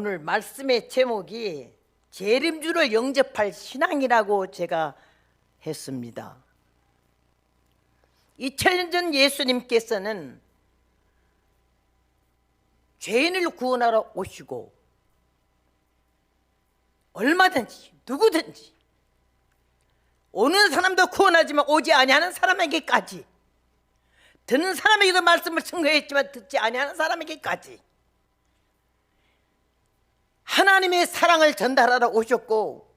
오늘 말씀의 제목이 재림주를 영접할 신앙이라고 제가 했습니다. 2000년 전 예수님께서는 죄인을 구원하러 오시고 얼마든지 누구든지 오는 사람도 구원하지만 오지 아니하는 사람에게까지, 듣는 사람에게도 말씀을 증거했지만 듣지 아니하는 사람에게까지 하나님의 사랑을 전달하러 오셨고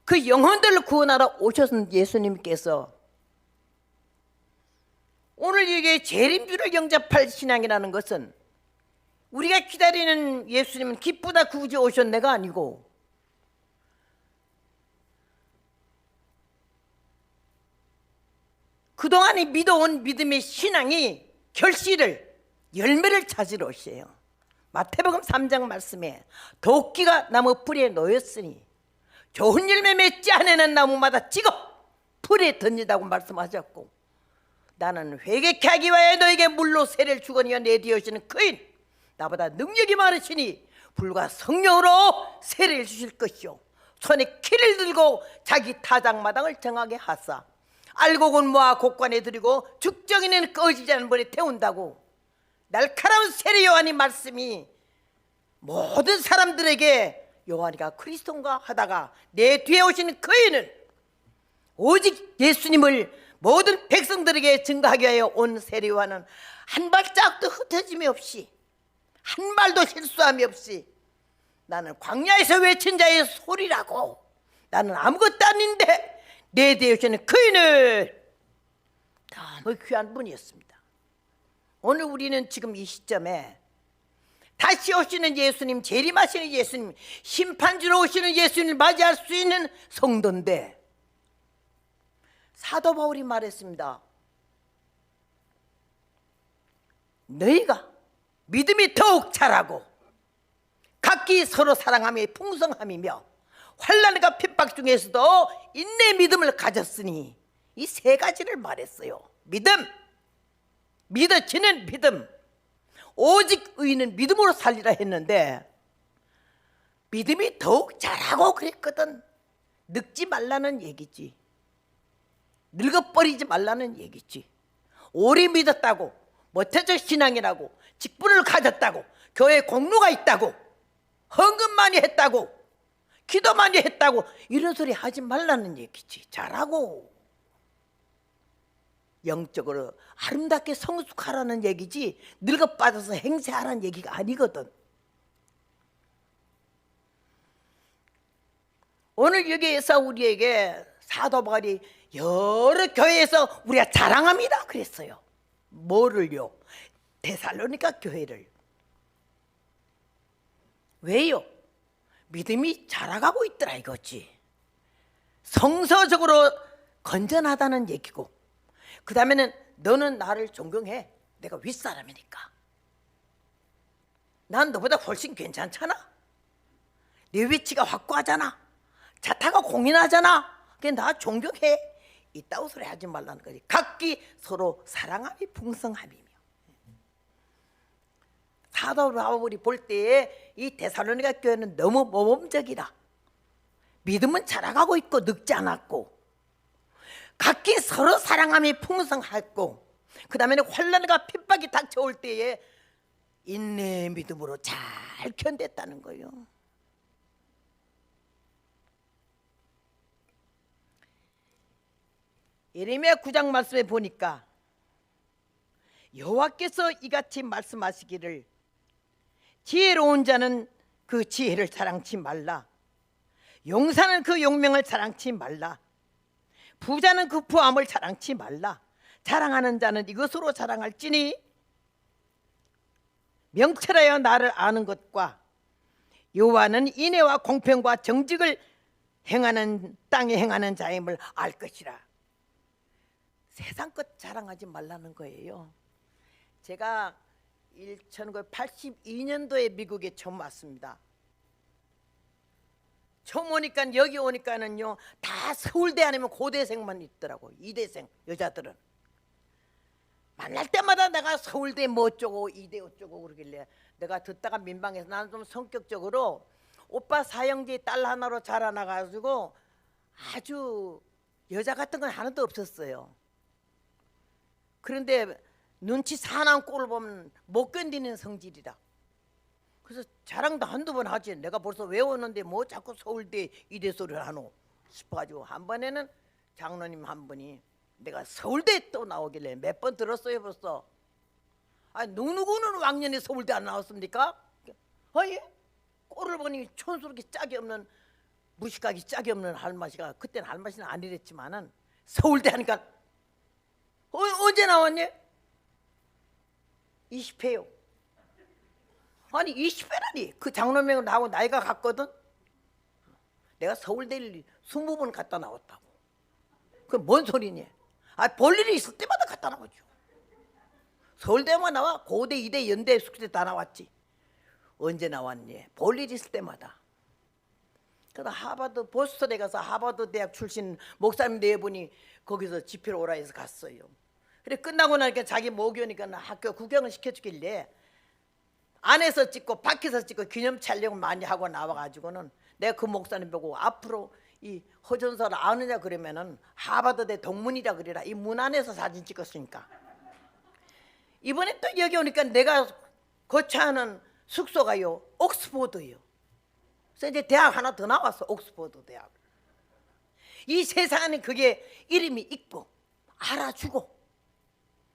그 영혼들을 구원하러 오셨던 예수님께서 오늘 이게 재림주를 영접할 신앙이라는 것은 우리가 기다리는 예수님은 기쁘다 구주 오셨네가 아니고 그동안에 믿어온 믿음의 신앙이 결실을, 열매를 찾으러 오세요. 마태복음 3장 말씀에 도끼가 나무 뿌리에 놓였으니 좋은 열매 맺지 않는 나무마다 찍어 풀에 던지다고 말씀하셨고, 나는 회개케 하기 위하여 너에게 물로 세례를 주거니와 내 뒤에 오시는 그인 나보다 능력이 많으시니 불과 성령으로 세례를 주실 것이요 손에 키를 들고 자기 타작마당을 정하게 하사 알곡은 모아 곡관에 들이고 죽정이는 꺼지지 않는 불에 태운다고 날카로운 세례 요한의 말씀이 모든 사람들에게 요한이가 그리스도인가 하다가 내 뒤에 오시는 그이는 오직 예수님을 모든 백성들에게 증거하기 위하여 온 세례 요한은 한 발짝도 흩어짐이 없이 한 말도 실수함이 없이 나는 광야에서 외친 자의 소리라고, 나는 아무것도 아닌데 내 뒤에 오시는 그이는 너무 귀한 분이었습니다. 오늘 우리는 지금 이 시점에 다시 오시는 예수님, 재림하시는 예수님, 심판주로 오시는 예수님을 맞이할 수 있는 성도인데, 사도 바울이 말했습니다. 너희가 믿음이 더욱 자라고 각기 서로 사랑함이 풍성함이며 환난과 핍박 중에서도 인내 믿음을 가졌으니, 이 세 가지를 말했어요. 믿음, 믿어지는 믿음, 오직 의인은 믿음으로 살리라 했는데 믿음이 더욱 자라고 그랬거든. 늙지 말라는 얘기지, 늙어버리지 말라는 얘기지. 오래 믿었다고, 못해서 신앙이라고, 직분을 가졌다고, 교회에 공로가 있다고, 헌금 많이 했다고, 기도 많이 했다고 이런 소리 하지 말라는 얘기지. 잘하고 영적으로 아름답게 성숙하라는 얘기지 늙어 빠져서 행세하라는 얘기가 아니거든. 오늘 여기에서 우리에게 사도 바울이 여러 교회에서 우리가 자랑합니다 그랬어요. 뭐를요? 데살로니가 교회를. 왜요? 믿음이 자라가고 있더라 이거지. 성서적으로 건전하다는 얘기고, 그 다음에는 너는 나를 존경해. 내가 윗사람이니까. 난 너보다 훨씬 괜찮잖아. 내 위치가 확고하잖아. 자타가 공인하잖아. 그냥 나 존경해. 이따구 소리 하지 말라는 거지. 각기 서로 사랑함이 풍성함이며. 사도 바울이 볼 때에 이 데살로니가 교회는 너무 모범적이라. 믿음은 자라가고 있고 늙지 않았고, 각기 서로 사랑함이 풍성했고, 그 다음에는 환난과 핍박이 닥쳐올 때에 인내 믿음으로 잘 견뎠다는 거예요. 예레미야 9장 말씀에 보니까 여호와께서 이같이 말씀하시기를 지혜로운 자는 그 지혜를 자랑치 말라, 용사는 그 용명을 자랑치 말라, 부자는 그 부함을 자랑치 말라. 자랑하는 자는 이것으로 자랑할지니 명철하여 나를 아는 것과 여호와는 인애와 공평과 정직을 행하는 땅에 행하는 자임을 알 것이라. 세상 것 자랑하지 말라는 거예요. 제가 1982년도에 미국에 처음 왔습니다. 처음 오니까 여기 오니까는요 다 서울대 아니면 고대생만 있더라고. 이대생 여자들은 만날 때마다 내가 서울대 뭐 어쩌고 이대 어쩌고 그러길래 내가 듣다가 민방에서 나는 좀 성격적으로 오빠 사형제 딸 하나로 자라나가지고 아주 여자 같은 건 하나도 없었어요. 그런데 눈치 사나운 꼴을 보면 못 견디는 성질이라. 그래서 자랑도 한두 번 하지. 내가 벌써 외웠는데 뭐 자꾸 서울대 이대 소리를 하노 싶어가지고 한 번에는 장로님 한 분이 내가 서울대 또 나오길래 몇 번 들었어요 벌써. 아 누구는 왕년에 서울대 안 나왔습니까? 예? 꼴을 보니 촌스럽게 짝이 없는 무식하기 짝이 없는 할머니가 그때는 할머니는 아니랬지만은 서울대 하니까 언제 나왔니? 20회요. 아니 20회라니 그 장로명을 나하고 나이가 같거든. 내가 서울대를 20번 갔다 나왔다고. 그 뭔 소리니? 아 볼일이 있을 때마다 갔다 나오죠. 서울대만 나와 고대 이대 연대 숙대 다 나왔지. 언제 나왔니? 볼일 있을 때마다. 그래서 하버드 보스턴에 가서 하버드 대학 출신 목사님 네 분이 거기서 집회를 오라 해서 갔어요. 그래 끝나고 나니까 자기 목이 오니까 학교 구경을 시켜주길래 안에서 찍고 밖에서 찍고 기념 촬영 많이 하고 나와가지고는 내가 그 목사님 보고 앞으로 이 허전서를 아느냐 그러면은 하버드대 동문이라 그래라. 이 문 안에서 사진 찍었으니까. 이번에 또 여기 오니까 내가 거처하는 숙소가요 옥스포드요. 그래서 이제 대학 하나 더 나왔어. 옥스포드 대학. 이 세상에는 그게 이름이 있고 알아주고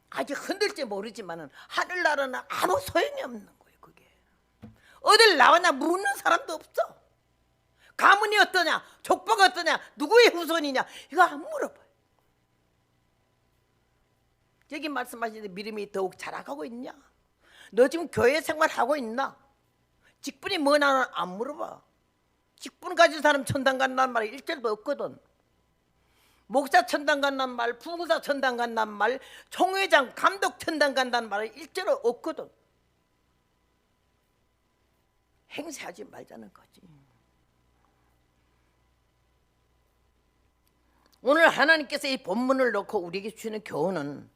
아직 흔들지 모르지만은 하늘나라는 아무 소용이 없는 거예요. 그게 어딜 나왔냐 묻는 사람도 없어. 가문이 어떠냐 족보가 어떠냐 누구의 후손이냐 이거 안 물어봐요. 여기 말씀하시는데 믿음이 더욱 자라가고 있냐? 너 지금 교회 생활하고 있나? 직분이 뭐냐는 안 물어봐. 직분 가진 사람 천당 간다는 말이 일절도 없거든. 목사 천당 간다는 말, 부구사 천당 간다는 말, 총회장 감독 천당 간다는 말이 일절도 없거든. 행세하지 말자는 거지. 오늘 하나님께서 이 본문을 놓고 우리에게 주시는 교훈은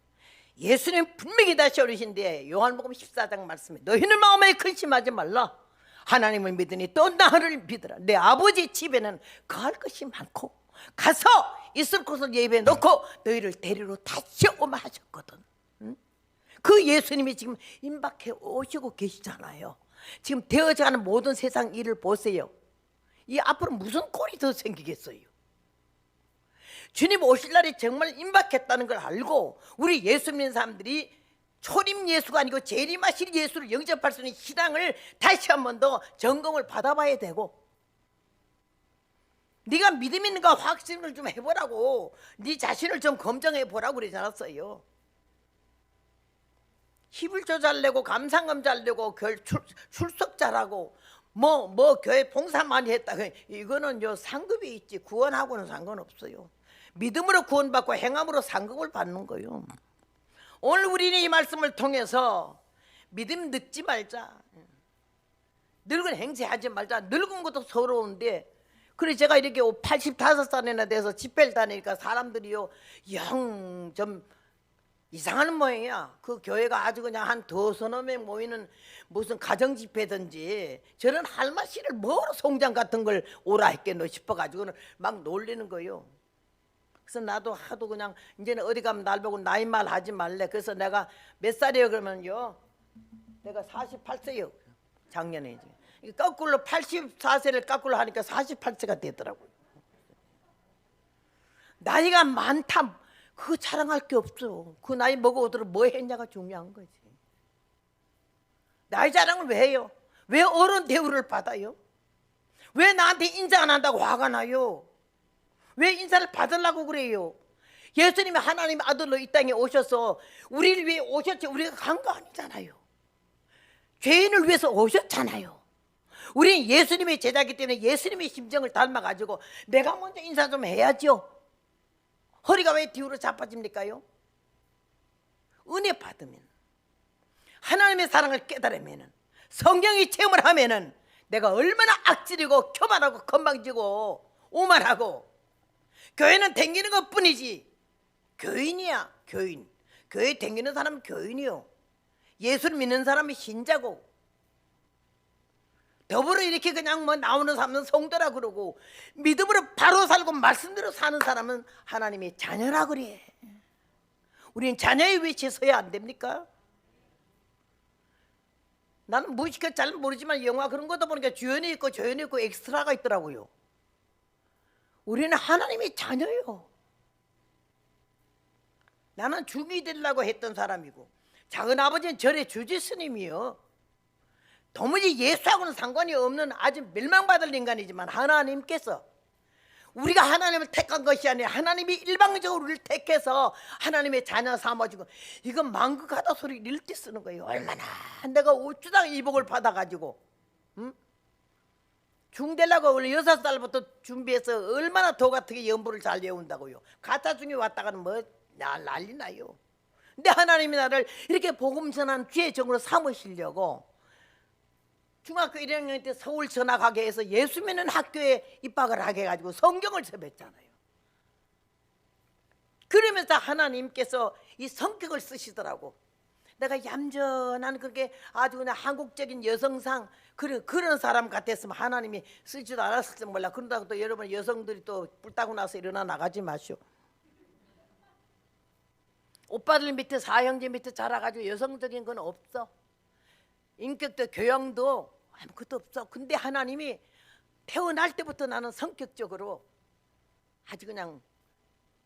예수님 분명히 다시 오르신데 요한복음 14장 말씀에 너희는 마음에 근심하지 말라. 하나님을 믿으니 또 나를 믿으라. 내 아버지 집에는 거할 것이 많고 가서 있을 곳을 예비해 놓고 너희를 데리러 다시 오마 하셨거든. 그 예수님이 지금 임박해 오시고 계시잖아요. 지금 되어져가는 모든 세상 일을 보세요. 이 앞으로 무슨 꼴이 더 생기겠어요? 주님 오실 날이 정말 임박했다는 걸 알고 우리 예수 믿는 사람들이 초림 예수가 아니고 재림하실 예수를 영접할 수 있는 신앙을 다시 한 번 더 점검을 받아봐야 되고, 네가 믿음 있는가 확신을 좀 해보라고, 네 자신을 좀 검증해보라고 그러지 않았어요. 히불조 잘내고 감상금 잘내고 출석 잘하고 뭐 교회 봉사 많이 했다, 이거는 요 상급이 있지 구원하고는 상관없어요. 믿음으로 구원받고 행함으로 상급을 받는 거예요. 오늘 우리는 이 말씀을 통해서 믿음 늙지 말자, 늙은 행세하지 말자. 늙은 것도 서러운데, 그래 제가 이렇게 85살이나 돼서 집회를 다니니까 사람들이요 영 좀 이상한 모양이야. 그 교회가 아주 그냥 한 두서너 명 모이는 무슨 가정 집회든지 저런 할마씨를 뭐로 송장 같은 걸 오라 했겠노 싶어가지고는 막 놀리는 거요. 그래서 나도 하도 그냥 이제는 어디 가면 날 보고 나이 말 하지 말래. 그래서 내가 몇 살이에요 그러면요, 내가 48세요 작년에. 이제 거꾸로 84세를 거꾸로 하니까 48세가 되더라고요. 나이가 많다 그거 자랑할 게 없어. 그 나이 먹어오도록 뭐 했냐가 중요한 거지. 나이 자랑을 왜 해요? 왜 어른 대우를 받아요? 왜 나한테 인사 안 한다고 화가 나요? 왜 인사를 받으려고 그래요? 예수님이 하나님의 아들로 이 땅에 오셔서 우리를 위해 오셨지 우리가 간 거 아니잖아요. 죄인을 위해서 오셨잖아요. 우리는 예수님의 제자이기 때문에 예수님의 심정을 닮아가지고 내가 먼저 인사 좀 해야죠. 허리가 왜 뒤로 자빠집니까요? 은혜 받으면, 하나님의 사랑을 깨달으면, 성령이 체험을 하면은 내가 얼마나 악질이고 교만하고 건방지고 오만하고, 교회는 댕기는 것 뿐이지 교인이야. 교인. 교회 댕기는 사람은 교인이요. 예수를 믿는 사람은 신자고, 더불어 이렇게 그냥 뭐 나오는 사람은 성도라 그러고 믿음으로 바로 살고 말씀대로 사는 사람은 하나님의 자녀라 그래. 우리는 자녀의 위치에 서야 안 됩니까? 나는 무식해 잘 모르지만 영화 그런 것도 보니까 주연이 있고 조연이 있고 엑스트라가 있더라고요. 우리는 하나님의 자녀예요. 나는 중이 되려고 했던 사람이고 작은 아버지는 절의 주지 스님이요. 도무지 예수하고는 상관이 없는 아주 멸망받을 인간이지만 하나님께서 우리가 하나님을 택한 것이 아니라 하나님이 일방적으로 우리를 택해서 하나님의 자녀 삼아주고 이건 망극하다 소리 이럴 때 쓰는 거예요. 얼마나 내가 어쩌다가 이 복을 받아가지고 중대라고 원래 6살부터 준비해서 얼마나 도 같게 연부를 잘 외운다고요. 가짜 중에 왔다가는 뭐 난리 나요. 근데 하나님이 나를 이렇게 복음 전한 주의 종으로 삼으시려고 중학교 1학년 때 서울 전학하게 해서 예수 믿는 학교에 입학을 하게 해가지고 성경을 접했잖아요. 그러면서 하나님께서 이 성격을 쓰시더라고. 내가 얌전한 그렇게 아주 그냥 한국적인 여성상 그런 사람 같았으면 하나님이 쓰지도 않았을지 몰라. 그런다고 또 여러분 여성들이 또 뿔 따고 나서 일어나 나가지 마시오. 오빠들 밑에 사형제 밑에 자라가지고 여성적인 건 없어. 인격도 교양도 아무것도 없어. 근데 하나님이 태어날 때부터 나는 성격적으로 아주 그냥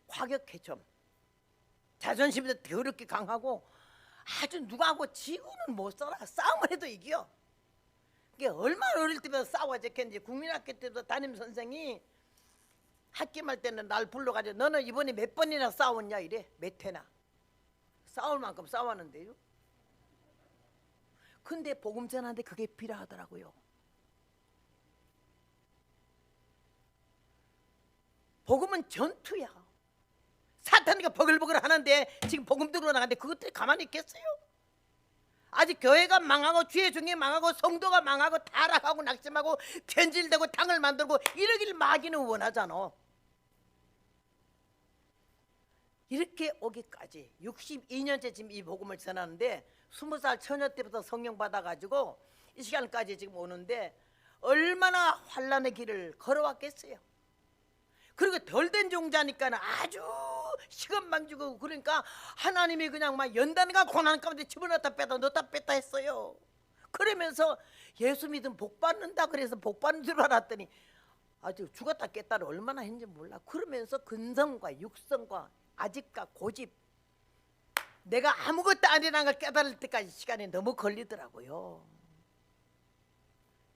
과격해 좀. 자존심도 더럽게 강하고 아주 누구하고 지고는 못 살아. 싸움을 해도 이겨. 이게 얼마나 어릴 때부터 싸워졌겠는지. 국민학교 때도 담임선생이 학기말 때는 날 불러가지고 너는 이번에 몇 번이나 싸웠냐 이래. 몇 회나. 싸울 만큼 싸웠는데요. 근데 복음 전하는데 그게 필요하더라고요. 복음은 전투야. 사탄이가 버글버글 하는데 지금 복음 들고 나가는데 그것들이 가만히 있겠어요? 아직 교회가 망하고 주의 종이 망하고 성도가 망하고 타락하고 낙심하고 변질되고 당을 만들고 이러길 마귀는 원하잖아. 이렇게 오기까지 62년째 지금 이 복음을 전하는데 20살 처녀 때부터 성령 받아가지고 이 시간까지 지금 오는데 얼마나 환난의 길을 걸어왔겠어요. 그리고 덜 된 종자니까는 아주 시건방지고 그러니까 하나님이 그냥 막 연단과 고난 가운데 집어넣었다 뺐다 넣었다 뺐다 했어요. 그러면서 예수 믿으면 복 받는다 그래서 복 받는 줄 알았더니 아주 죽었다 깼다를 얼마나 했는지 몰라. 그러면서 근성과 육성과 아집과 고집 내가 아무것도 아니라는 걸 깨달을 때까지 시간이 너무 걸리더라고요.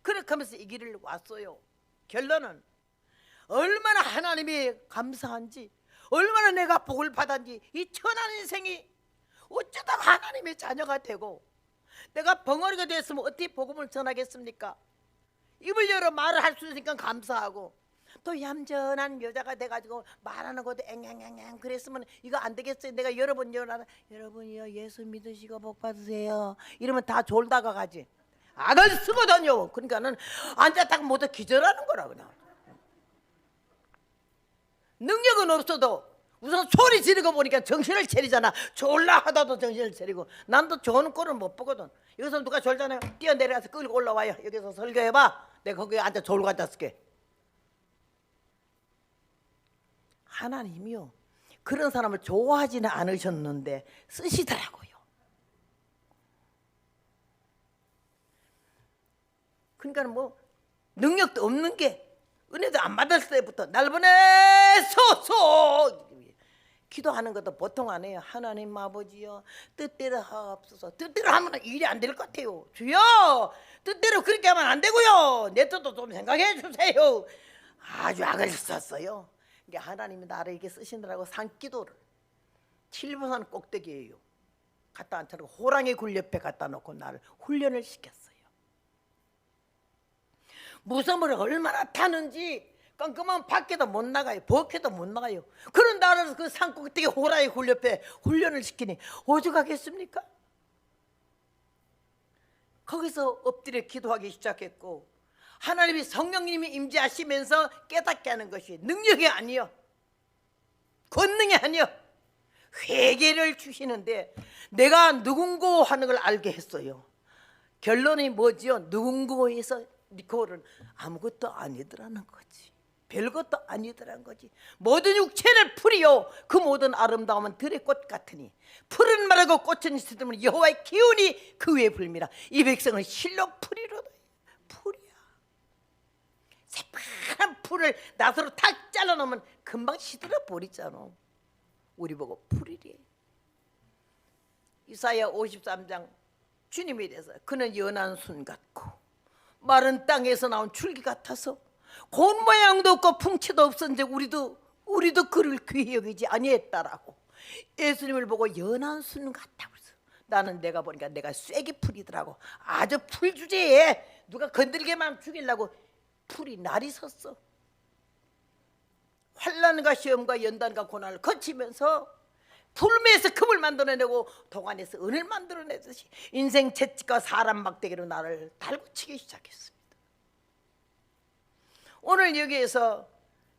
그렇게 하면서 이 길을 왔어요. 결론은 얼마나 하나님이 감사한지 얼마나 내가 복을 받았는지 이 천한 인생이 어쩌다가 하나님의 자녀가 되고 내가 벙어리가 됐으면 어떻게 복음을 전하겠습니까? 입을 열어 말을 할 수 있으니까 감사하고 또 얌전한 여자가 돼가지고 말하는 것도 앵앵앵앵 그랬으면 이거 안 되겠어요. 내가 여러분이요 예수 믿으시고 복 받으세요 이러면 다 졸다가 가지. 악을 쓰고 다녀. 그러니까는 앉았다가 모두 기절하는 거라 그냥. 능력은 없어도 우선 소리 지르고 보니까 정신을 차리잖아. 졸라 하다도 정신을 차리고. 난 또 좋은 꼴을 못 보거든. 여기서 누가 졸잖아요. 뛰어내려가서 끌고 올라와요. 여기서 설교해봐. 내가 거기에 앉아 졸고 앉았을게. 하나님이요 그런 사람을 좋아하지는 않으셨는데 쓰시더라고요. 그러니까 뭐 능력도 없는 게 은혜도 안 받았을 때부터 날 보내소서 기도하는 것도 보통 안 해요. 하나님 아버지요 뜻대로 하옵소서. 뜻대로 하면 일이 안 될 것 같아요. 주여 뜻대로 그렇게 하면 안 되고요. 내 뜻도 좀 생각해 주세요. 아주 악을 썼어요. 그러니까 하나님이 나를 이렇게 쓰시느라고 산기도를 칠보산 꼭대기에요 갖다 앉혀놓고 호랑이 굴 옆에 갖다 놓고 나를 훈련을 시켰어요. 무덤을 얼마나 타는지 깜깜하면 밖에도 못 나가요. 벗겨도 못 나가요. 그런 나라에서 그 산 꼭대기 호랑이 굴 옆에 훈련을 시키니 오죽하겠습니까? 거기서 엎드려 기도하기 시작했고 하나님이 성령님이 임재하시면서 깨닫게 하는 것이 능력이 아니요 권능이 아니요 회개를 주시는데 내가 누군고 하는 걸 알게 했어요. 결론이 뭐지요? 누군고에서 그거는 아무것도 아니더라는 거지. 별것도 아니더란 거지. 모든 육체를 풀이요 그 모든 아름다움은 들의 꽃 같으니 풀은 마르고 꽃은 있으면 여호와의 기운이 그 위에 불미라. 이 백성은 실로 풀이로다. 풀이야. 새파란 풀을 낫으로 탁 잘라놓으면 금방 시들어 버리잖아. 우리 보고 풀이래. 이사야 53장 주님에 대해서 그는 연한 순 같고 마른 땅에서 나온 줄기 같아서 곤 모양도 없고 풍채도 없었는데 우리도 그를 귀히 여기지 아니했다라고. 예수님을 보고 연한 순 같다고 그랬어. 나는 내가 보니까 내가 쐐기풀이더라고. 아주 풀 주제에 누가 건들게만 죽이려고 풀이 날이 섰어. 환난과 시험과 연단과 고난을 거치면서 불매에서 금을 만들어내고 동안에서 은을 만들어내듯이 인생 채찍과 사람 막대기로 나를 달구치기 시작했습니다. 오늘 여기에서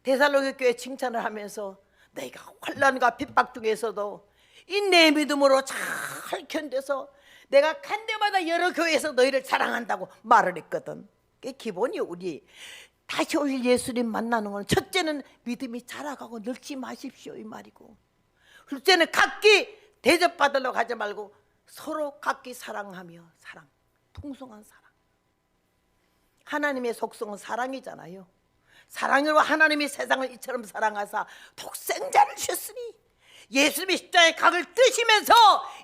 데살로니가 교회 칭찬을 하면서 너희가 환난과 핍박 중에서도 이 내 믿음으로 잘 견뎌서 내가 간 데마다 여러 교회에서 너희를 사랑한다고 말을 했거든. 그게 기본이요. 우리 다시 올 예수님 만나는 건 첫째는 믿음이 자라가고 늙지 마십시오 이 말이고, 둘째는 각기 대접받으려고 하지 말고 서로 각기 사랑하며 사랑, 풍성한 사랑. 하나님의 속성은 사랑이잖아요. 사랑으로 하나님이 세상을 이처럼 사랑하사 독생자를 주셨으니 예수님의 십자가의 각을 뜨시면서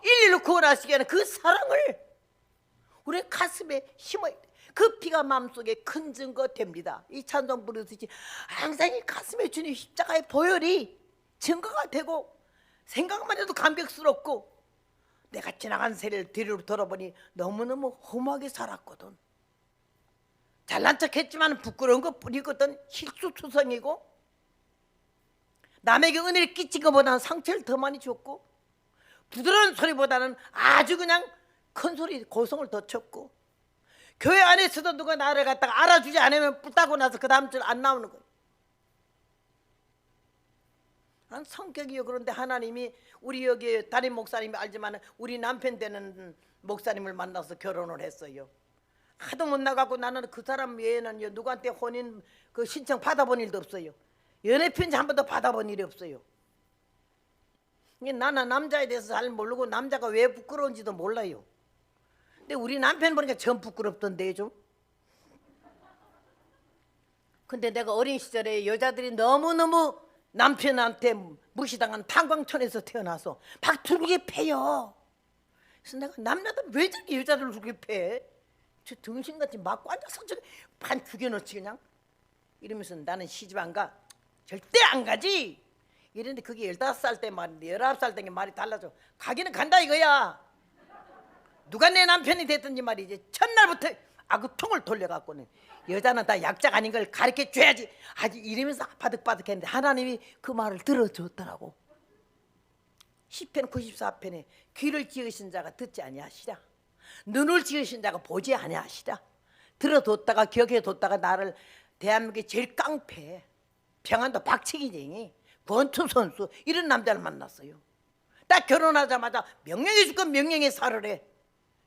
인류를 구원하시기 위한 그 사랑을 우리 가슴에 심어야 돼. 그 피가 마음속에 큰 증거 됩니다. 이 찬송 부르듯이 항상 이 가슴에 주님 십자가의 보혈이 증거가 되고 생각만 해도 감격스럽고, 내가 지나간 세를 뒤로 돌아보니 너무너무 험하게 살았거든. 잘난 척했지만 부끄러운 것뿐이거든. 실수투성이고 남에게 은혜를 끼친 것보다는 상처를 더 많이 줬고, 부드러운 소리보다는 아주 그냥 큰 소리 고성을 더 쳤고, 교회 안에서도 누가 나를 갖다가 알아주지 않으면 뿔 따고 나서 그 다음 줄 안 나오는 거예요. 난 성격이요. 그런데 하나님이 우리 여기 담임 목사님이 알지만 우리 남편 되는 목사님을 만나서 결혼을 했어요. 하도 못 나가고 나는 그 사람 외에는 누구한테 혼인 그 신청 받아본 일도 없어요. 연애 편지 한 번도 받아본 일이 없어요. 나는 남자에 대해서 잘 모르고 남자가 왜 부끄러운지도 몰라요. 근데 우리 남편 보니까 전 부끄럽던데 좀. 근데 내가 어린 시절에 여자들이 너무너무 남편한테 무시당한 탄광촌에서 태어나서 막 두르게 패요. 그래서 내가 남자들 왜 저렇게 여자를 두르게 패? 저 등신같이 맞고 앉아서 반 죽여놓지 그냥. 이러면서 나는 시집 안 가. 절대 안 가지. 이랬는데 그게 15살 때 말인데 19살 때 말이 달라져. 가기는 간다 이거야. 누가 내 남편이 됐든지 말이지. 첫날부터 아구통을 돌려갖고는 여자는 다 약자가 아닌 걸 가르쳐줘야지. 아직 이러면서 바득바득했는데 하나님이 그 말을 들어줬더라고. 시편 94편에 귀를 지으신 자가 듣지 아니하시랴, 눈을 지으신 자가 보지 아니하시랴. 들어뒀다가 기억해뒀다가 나를 대한민국의 제일 깡패 평안도 박치기쟁이 권투 선수 이런 남자를 만났어요. 딱 결혼하자마자 명령해 줄 건 명령에 살으래.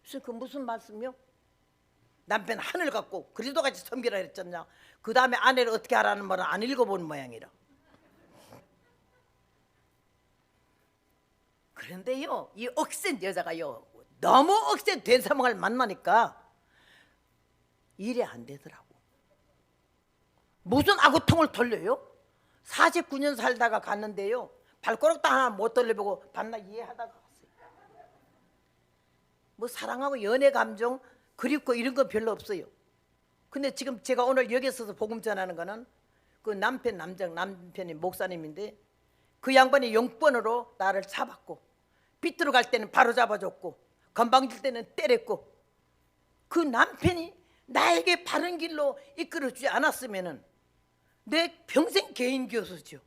그래서 그 무슨 말씀이요? 남편 하늘 갖고 그리스도 같이 섬기라 했잖냐. 그 다음에 아내를 어떻게 하라는 말은 안 읽어본 모양이라. 그런데요, 이 억센 여자가요 너무 억센 대사망을 만나니까 일이 안 되더라고. 무슨 아구통을 돌려요? 49년 살다가 갔는데요 발가락도 하나 못 돌려보고 밤낮 이해하다가 갔어요. 뭐 사랑하고 연애 감정 그립고 이런 건 별로 없어요. 근데 지금 제가 오늘 여기 서서 복음 전하는 거는 그 남편이 목사님인데 그 양반이 용번으로 나를 잡았고, 삐뚤어 갈 때는 바로 잡아줬고, 건방질 때는 때렸고, 그 남편이 나에게 바른 길로 이끌어주지 않았으면은 내 평생 개인 교수죠.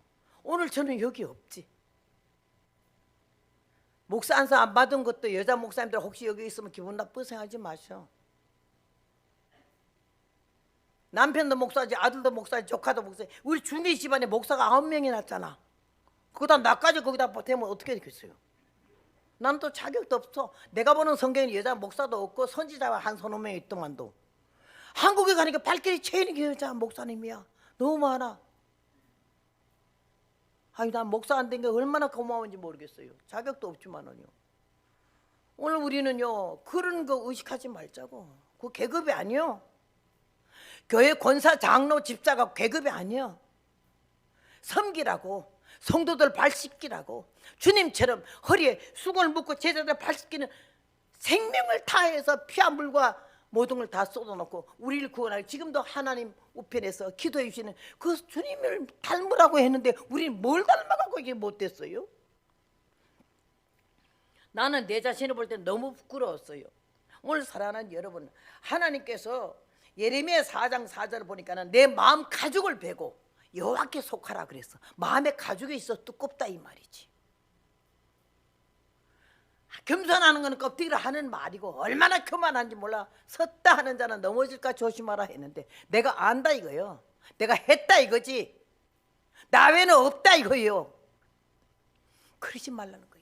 오늘 저는 여기 없지. 목사 안수 안 받은 것도 여자 목사님들 혹시 여기 있으면 기분 나쁘게 생각하지 마셔. 남편도 목사지, 아들도 목사지, 조카도 목사지. 우리 중리 집안에 목사가 9명이 났잖아. 그거다 나까지 거기다 보태면 어떻게 되겠어요? 난 또 자격도 없어. 내가 보는 성경에 여자 목사도 없고 선지자가 한 서너 명 있더만도. 한국에 가니까 발길이 채이는 게 여자 목사님이야. 너무 많아. 아니 난 목사 안 된 게 얼마나 고마운지 모르겠어요. 자격도 없지만은요. 오늘 우리는요 그런 거 의식하지 말자고. 그 계급이 아니요. 교회 권사 장로 집사가 계급이 아니요. 섬기라고, 성도들 발 씻기라고, 주님처럼 허리에 수건을 묶고 제자들 발 씻기는 생명을 다해서 피 한 물과 모든 걸 다 쏟아놓고 우리를 구원하기, 지금도 하나님 우편에서 기도해 주시는 그 주님을 닮으라고 했는데 우리는 뭘 닮아가고 이게 못됐어요? 나는 내 자신을 볼 때 너무 부끄러웠어요. 오늘 사랑하는 여러분, 하나님께서 예레미야 4장 4절을 보니까는 내 마음 가죽을 베고 여호와께 속하라 그랬어. 마음에 가죽이 있어 두껍다 이 말이지. 겸손하는 건 껍데기를 하는 말이고 얼마나 교만한지 몰라. 섰다 하는 자는 넘어질까 조심하라 했는데 내가 안다 이거요. 내가 했다 이거지. 나 외에는 없다 이거요. 그러지 말라는 거예요.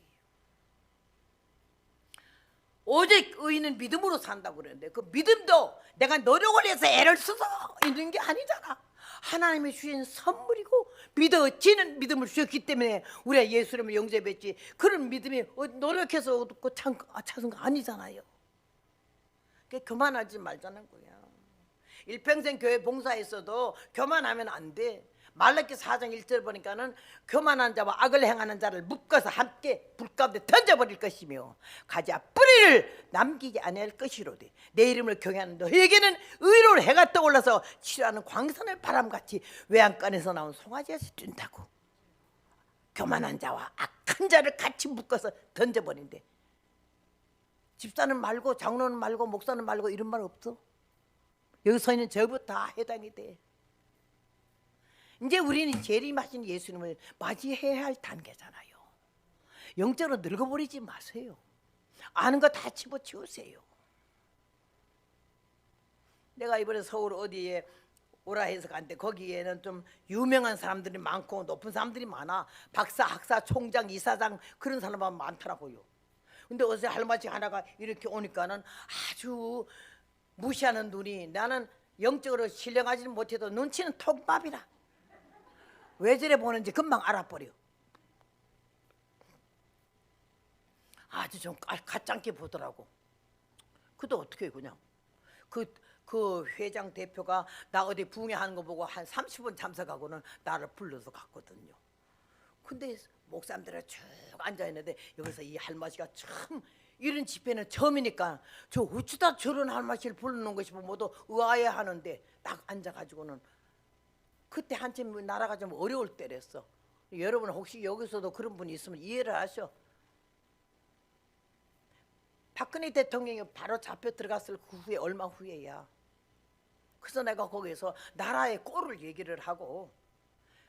오직 의인은 믿음으로 산다고 그러는데 그 믿음도 내가 노력을 해서 애를 써서 있는 게 아니잖아. 하나님이 주신 선물이고 믿어지는 믿음을 주셨기 때문에 우리가 예수님을 영접했지. 그런 믿음이 노력해서 얻고 찾은 거 아니잖아요. 그러니까 교만하지 말자는 거야. 일평생 교회 봉사했어도 교만하면 안 돼. 말라기 4장 1절 보니까는 교만한 자와 악을 행하는 자를 묶어서 함께 불 가운데 던져버릴 것이며 가지와 뿌리를 남기지 아니할 것이로되 내 이름을 경외하는 너에게는 의로운 해가 떠올라서 치료하는 광선의 바람같이 외양간에서 나온 송아지에서 뛴다고. 교만한 자와 악한 자를 같이 묶어서 던져버린대. 집사는 말고 장로는 말고 목사는 말고 이런 말 없어. 여기 서 있는 저부터 다 해당이 돼. 이제 우리는 재림하신 예수님을 맞이해야 할 단계잖아요. 영적으로 늙어버리지 마세요. 아는 거 다 집어치우세요. 내가 이번에 서울 어디에 오라 해서 갔는데 거기에는 좀 유명한 사람들이 많고 높은 사람들이 많아. 박사, 학사, 총장, 이사장 그런 사람만 많더라고요. 근데 어제 할머니 하나가 이렇게 오니까는 아주 무시하는 눈이, 나는 영적으로 신령하지는 못해도 눈치는 톱밥이라. 왜 저래 보는지 금방 알아버려. 아주 좀 가짱게 보더라고. 그도 어떻게 해 그냥. 그 회장 대표가 나 어디 부흥회하는 거 보고 한 30분 참석하고는 나를 불러서 갔거든요. 근데 목사님들이 쭉 앉아있는데 여기서 이 할머니가 참 이런 집회는 처음이니까 저 어쩌다 저런 할머니를 부르는 것이 모두 의아해하는데 딱 앉아가지고는 그때 한참 나라가 좀 어려울 때랬어. 여러분 혹시 여기서도 그런 분이 있으면 이해를 하셔. 박근혜 대통령이 바로 잡혀 들어갔을 그 후에 얼마 후에야. 그래서 내가 거기서 나라의 꼴을 얘기를 하고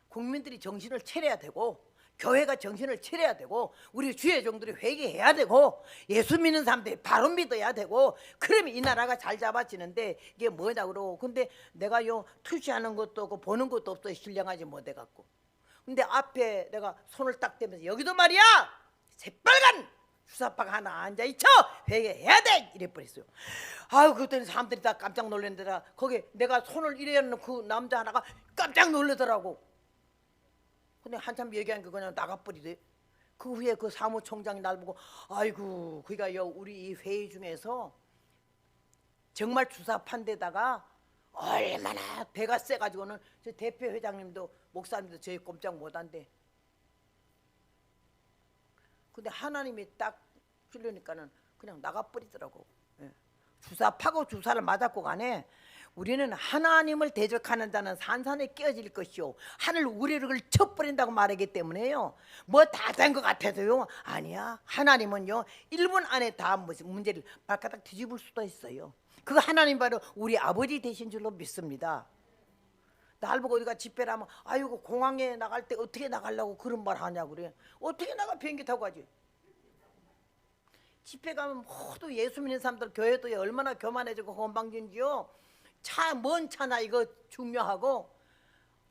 국민들이 정신을 차려야 되고 교회가 정신을 차려야 되고 우리 주의 종들이 회개해야 되고 예수 믿는 사람들이 바로 믿어야 되고 그러면 이 나라가 잘 잡아지는데 이게 뭐냐 그러고. 근데 내가 요 투시하는 것도 없고 보는 것도 없어. 신령하지 못해갖고. 근데 앞에 내가 손을 딱 대면서 여기도 말이야 새빨간 주사파가 하나 앉아있죠. 회개해야 돼 이래 버렸어요. 아유 그랬더니 사람들이 다 깜짝 놀랐는데 거기 내가 손을 이래 놓는 그 남자 하나가 깜짝 놀라더라고. 근데 한참 얘기한 거 그냥 나가버리대. 그 후에 그 사무총장이 날 보고 아이고 그러니까 우리 이 회의 중에서 정말 주사파인데다가 얼마나 배가 세가지고는 저 대표 회장님도 목사님도 저희 꼼짝 못한대. 근데 하나님이 딱 주려니까는 그냥 나가버리더라고. 예. 주사파고 주사를 맞았고 간에 우리는 하나님을 대적하는 자는 산산에 끼어질 것이요 하늘 우리를 쳐버린다고 말하기 때문에요. 뭐 다 된 것 같아도요 아니야. 하나님은요 1분 안에 다 문제를 발가락 뒤집을 수도 있어요. 그거 하나님 바로 우리 아버지 되신 줄로 믿습니다. 날 보고 어디가 집회를 하면 아이고 공항에 나갈 때 어떻게 나가려고 그런 말 하냐고 그래. 어떻게 나가? 비행기 타고 가지. 집회 가면 모두 예수 믿는 사람들 교회도 얼마나 교만해지고 건방진지요. 차 먼 차나 이거 중요하고.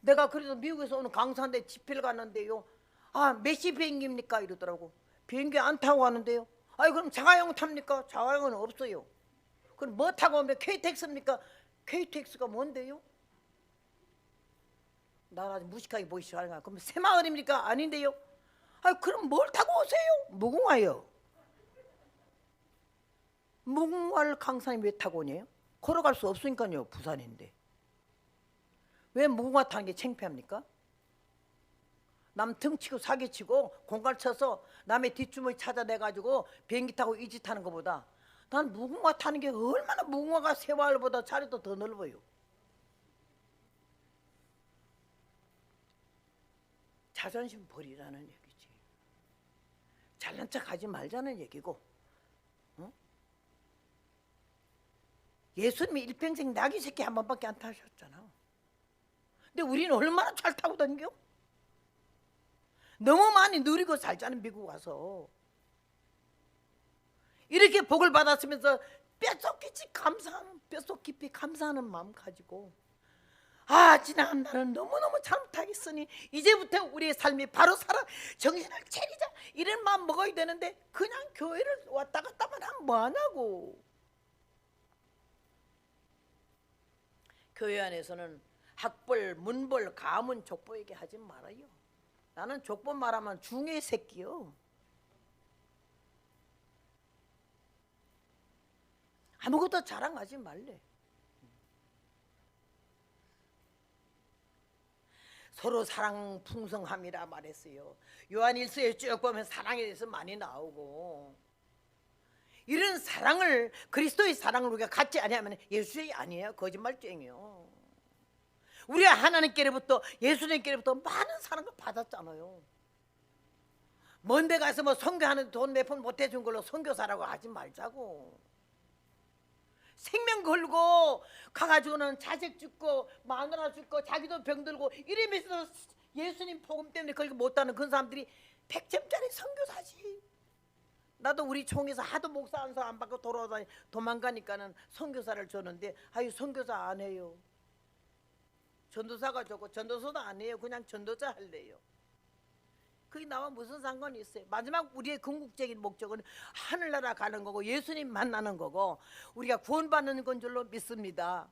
내가 그래서 미국에서 오는 강사한테 집회를 갔는데요 아 몇 시 비행기입니까 이러더라고. 비행기 안 타고 가는데요. 아이 그럼 자가용 탑니까? 자가용은 없어요. 그럼 뭐 타고 오면 KTX입니까? KTX가 뭔데요? 나 아주 무식하게 보이시는가? 그럼 새마을입니까? 아닌데요? 아, 그럼 뭘 타고 오세요? 무궁화요. 무궁화를 강산이 왜 타고 오냐요? 걸어갈 수 없으니까요. 부산인데. 왜 무궁화 타는 게 창피합니까? 남 등치고 사기치고 공갈 쳐서 남의 뒷주머니 찾아내가지고 비행기 타고 이 짓 하는 것보다 난 무궁화 타는 게 얼마나 무궁화가 새마을보다 자리도 더 넓어요. 자존심 버리라는 얘기지. 잘난 척 하지 말자는 얘기고. 어? 예수님이 일평생 나귀 새끼 한 번밖에 안 타셨잖아. 근데 우리는 얼마나 잘 타고 다니겨? 너무 많이 누리고 살자는 미국 와서. 이렇게 복을 받았으면서 뼛속 깊이 감사하는 마음 가지고 지난 날은 너무너무 잘못하겠으니 이제부터 우리의 삶이 바로 살아 정신을 차리자 이런 마음 먹어야 되는데 그냥 교회를 왔다 갔다만 하면 뭐하냐고. 교회 안에서는 학벌, 문벌, 가문, 족보 얘기하지 말아요. 나는 족보 말하면 중의 새끼요. 아무것도 자랑하지 말래. 서로 사랑 풍성함이라 말했어요. 요한일서에 쭉 보면 사랑에 대해서 많이 나오고, 이런 사랑을, 그리스도의 사랑을 우리가 갖지 아니하면 예수의 아니에요. 거짓말쟁이요. 우리가 하나님께로부터, 예수님께로부터 많은 사랑을 받았잖아요. 먼데 가서 뭐 선교하는데 돈 몇 푼 못 해준 걸로 선교사라고 하지 말자고. 생명 걸고 가가지고는 자식 죽고 마누라 죽고 자기도 병들고 이러면서 예수님 복음 때문에 그렇게 못하는 그런 사람들이 100점짜리 선교사지. 나도 우리 총에서 하도 목사 한 사람 안 받고 도망가니까는 선교사를 줬는데 아유 선교사 안 해요. 전도사가 좋고 전도사도 안 해요. 그냥 전도자 할래요. 그게 나와 무슨 상관이 있어요? 마지막 우리의 궁극적인 목적은 하늘나라 가는 거고 예수님 만나는 거고 우리가 구원받는 건 줄로 믿습니다.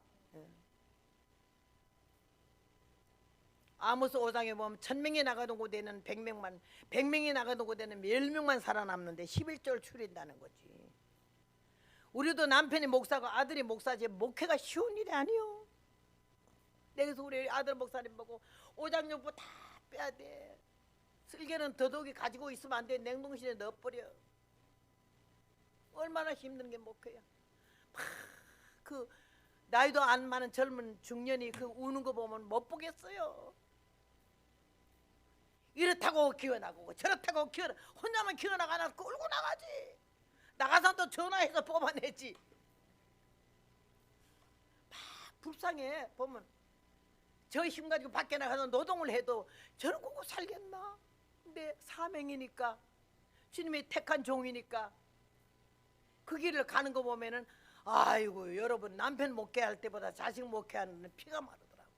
아모스 5장에 보면 1000명이 나가던 곳에는 100명만, 100명이 나가던 곳에는 10명만 살아남는데 11조를 추린다는 거지. 우리도 남편이 목사고 아들이 목사지 목회가 쉬운 일이 아니요. 그래서 우리 아들 목사님 보고 오장육부 다 빼야 돼. 쓸개는 더더욱이 가지고 있으면 안 돼. 냉동실에 넣어버려. 얼마나 힘든 게 목회야. 그 나이도 안 많은 젊은 중년이 그 우는 거 보면 못 보겠어요. 이렇다고 기어나가고 저렇다고 혼자만 기어나가나 끌고 나가지. 나가서 또 전화해서 뽑아내지. 막 불쌍해. 보면 저 힘 가지고 밖에 나가서 노동을 해도 저런 거고 살겠나? 근데 사명이니까 주님이 택한 종이니까 그 길을 가는 거 보면은 아이고 여러분 남편 목회할 때보다 자식 목회하는 피가 마르더라고.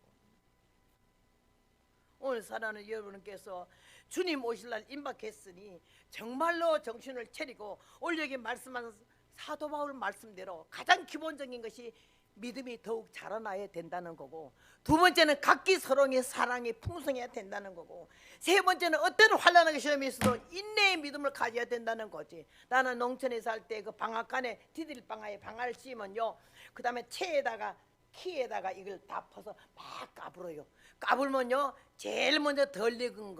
오늘 사랑하는 여러분께서 주님 오실 날 임박했으니 정말로 정신을 차리고 오늘 여기 말씀한 사도 바울 말씀대로 가장 기본적인 것이 믿음이 더욱 자라나야 된다는 거고, 두 번째는 각기 서로의 사랑이 풍성해야 된다는 거고, 세 번째는 어떤 환난의 시험이 있어도 인내의 믿음을 가져야 된다는 거지. 나는 농촌에 살 때 그 방앗간에 디딜방아에 방아를 씌우면요, 그 다음에 채에다가 키에다가 이걸 다 퍼서 막 까불어요. 까불면요 제일 먼저 덜 익은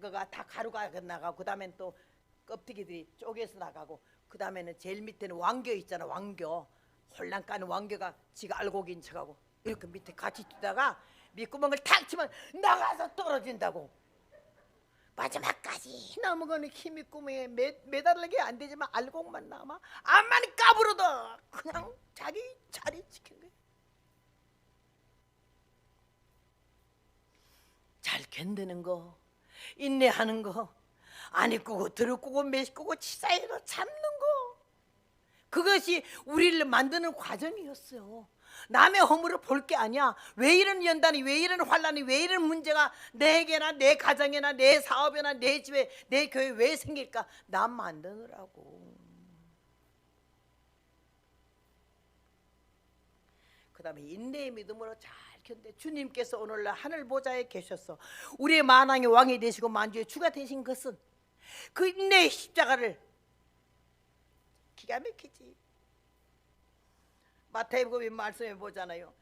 거가 다 가루가 나가고, 그 다음엔 또 껍데기들이 쪼개서 나가고, 그 다음에는 제일 밑에는 왕겨 있잖아. 왕겨 홀랑 까는 왕겨가 지가 알고 긴 척하고 이렇게 밑에 같이 두다가 밑구멍을 탁 치면 나가서 떨어진다고. 마지막까지 넘어가는 힘이 구멍에 매달리게 안 되지만 알곡만 남아. 암만 까불어도 그냥 자기 자리 지킨 거야. 잘 견디는 거, 인내하는 거, 안 입고 들고 매시고 치사해서 참는 거, 그것이 우리를 만드는 과정이었어요. 남의 허물을 볼 게 아니야. 왜 이런 연단이, 왜 이런 환란이, 왜 이런 문제가 내게나 내 가정이나 내 사업이나 내 집에 내 교회에 왜 생길까? 남 만드느라고. 그 다음에 인내의 믿음으로 잘 견뎌. 주님께서 오늘날 하늘 보좌에 계셔서 우리의 만왕의 왕이 되시고 만주의 주가 되신 것은 그 인내의 십자가를, 기가 막히지. 마태복음 말씀해 보잖아요.